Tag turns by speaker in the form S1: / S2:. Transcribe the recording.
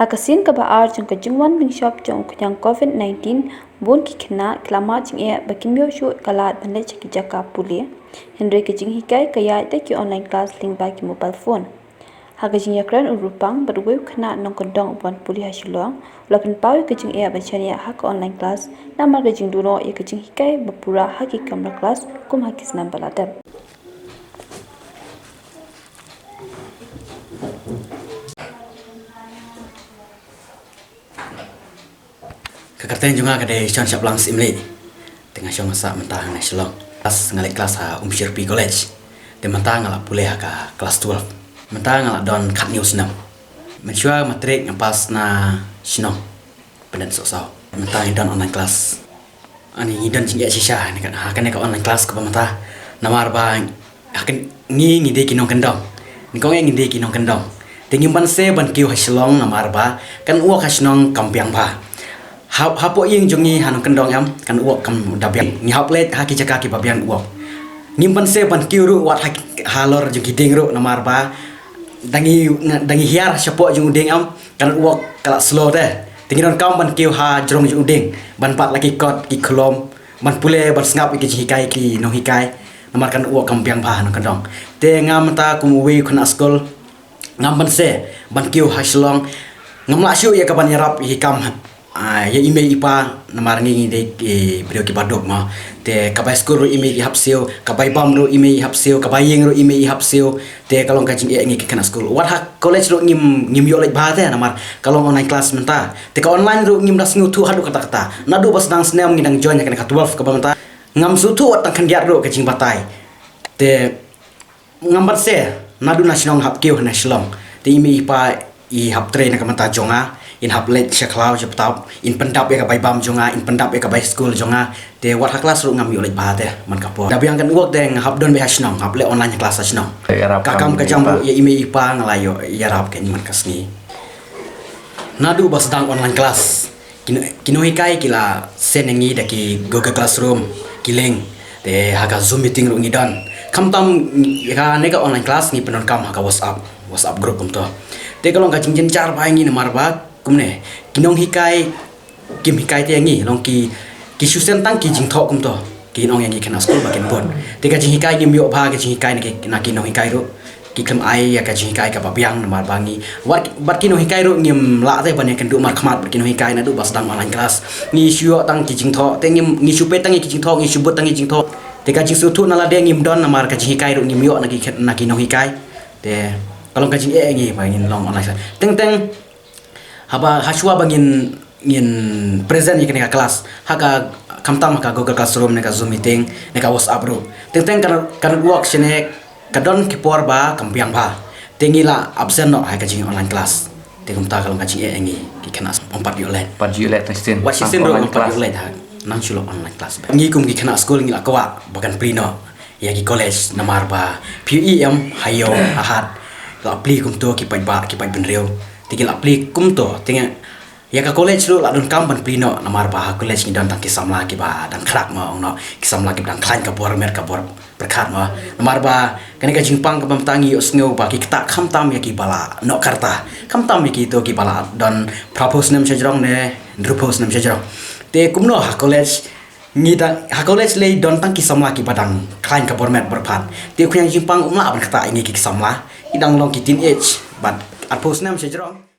S1: Hakasin ka baar jung ka jingwan ning shop jung yang COVID-19 bon ki khna klama jing e bakin myo shu kalat banle chiki jaka puli Henry ka jing hikai kaya te ki online class link ba ki mobile phone Haka jing yakran urupang badwe khna nong kondong bon puli hashilong lakin pawi ka jing e bachania haka online class namar ka jing duno e ka jing hikai bapura haki kamera class kum hakis nambaladab
S2: Kakarten juga kadai Sean Shaplang Simli tengah syong masa mentah nasional kelas ngalek kelas Umshirpi College de mentah ngalak pulih ka kelas 12 mentah ngalak don kat news 6 mensua matrik ngampas na sinong pendan sok-sok mentah don online class ani ngidon jing sisa ni kan hakan ka online class ka mentah namar ba hakan ngide kinong kendong ni kong ngide kinong kendong tingin ban se ban kiu hasilong namar ba kan uak hasinong kampiang ba hapo ying jungi hanong kendong yam kan uak kam dabian ni haplet haki jaka ki babian uak ngimpan se ban kiuru wat halor jungi dingru namar ba dangi hiar sapo jung ding am kan uak kala slow teh tingin kam ban kiu ha jrong jung ding ban pat lagi kot ki kolom ban pule ban ngap ki hikai ki no hikai namar kan uak kam piang ba hanong kendong te ngam ta kumwi khna skol ngam ban se ban kiu haslong ngamla syu ya kaban yarap hikam ya email ipa namar ngi de video ki badok ma te kabai school ro email hapsio kabai bam ro email hapsio kabai yeng ro email hapsio te kalong kajing ngi ki kana school wat hak college ro ngim yo lek ba te namar kalong online class menta te ka online ro ngim das ngutu hadu kata kata nadu bas dang snem ngi dang join ya kana 12 ka menta ngam su tu wat kan diat ro kajing batai te ngambat se nadu national hap kiu national te email ipa I hap train ka menta jonga in hap let shaklau jeptap in pendap ya ka bai bam jonga in pendap ya ka bai school jonga te wat hak class ru ngam yo lek ba te man ka po dabiang kan work deng hap don be hasnong hap le online class hasnong kakam ka jambu ya ime ipa ngalayo ya rap ken man kasni nadu bas dang online class kino hikai kila senengi daki Google Classroom kileng te haka Zoom meeting ru ngidon kamtam ka neka online class ni penon kam haka WhatsApp group kumto te kalong ka jingjen car ba ngi namar ba kumne kinong hikai kim hikai te ngi long ki susen tang ki jing thok kumto ki nong yang ki kana school ba ken bon te ka jing hikai ngim yo ba ka jing hikai na kinong hikai ro ki kam ai ya ka jing hikai ka ba biang namar ba ngi wat bat kinong hikai ro ngim la te ban ken du mar khmat kinong hikai na du bas dang online class ngi shuo tang ki jing thok te ngi shupe tang ki jing thok ngi shubut tang ki jing thok te ka jing su thu na la de ngim don namar ka jing hikai ro ngim yo na kinong hikai te kalau kajing ngi bangin long online teng haba haswa bangin present ni kena kelas haka kamtam haka Google Classroom neka Zoom meeting neka WhatsApp ro teng kan work sene kadon kipor ba kampiang ba tengila absent no hai kajing online class tengum ta kalau kajing ngi ki kena 4 yulet
S3: testin
S2: what sistem ro 4 yulet ha nang chulo online class ngi kum ki kena school ngi la kwa bagan prino ya ki college namar ba PEM hayo ahad la apply kum to ki pai benreu tinggal apply kum to tinggal ya ka college lu la don kam ban prino namar ba college ni dan tak kisam la ki ba dan khrak ma no kisam la ki dan klan ka bor mer ka bor berkat ma namar ba kan ka jingpang ka bamtangi usngeu ba ki tak kham tam ya ki bala no karta kham tam ki to ki bala dan propose nam sejrong ne propose nam sejrong te kum no ha college ni dan ha college le don tang kisam la ki badang klan ka bor mer berpat te ku yang jingpang umla ban kata ini ki kisam la idang long ki teenage but at post nam sejrong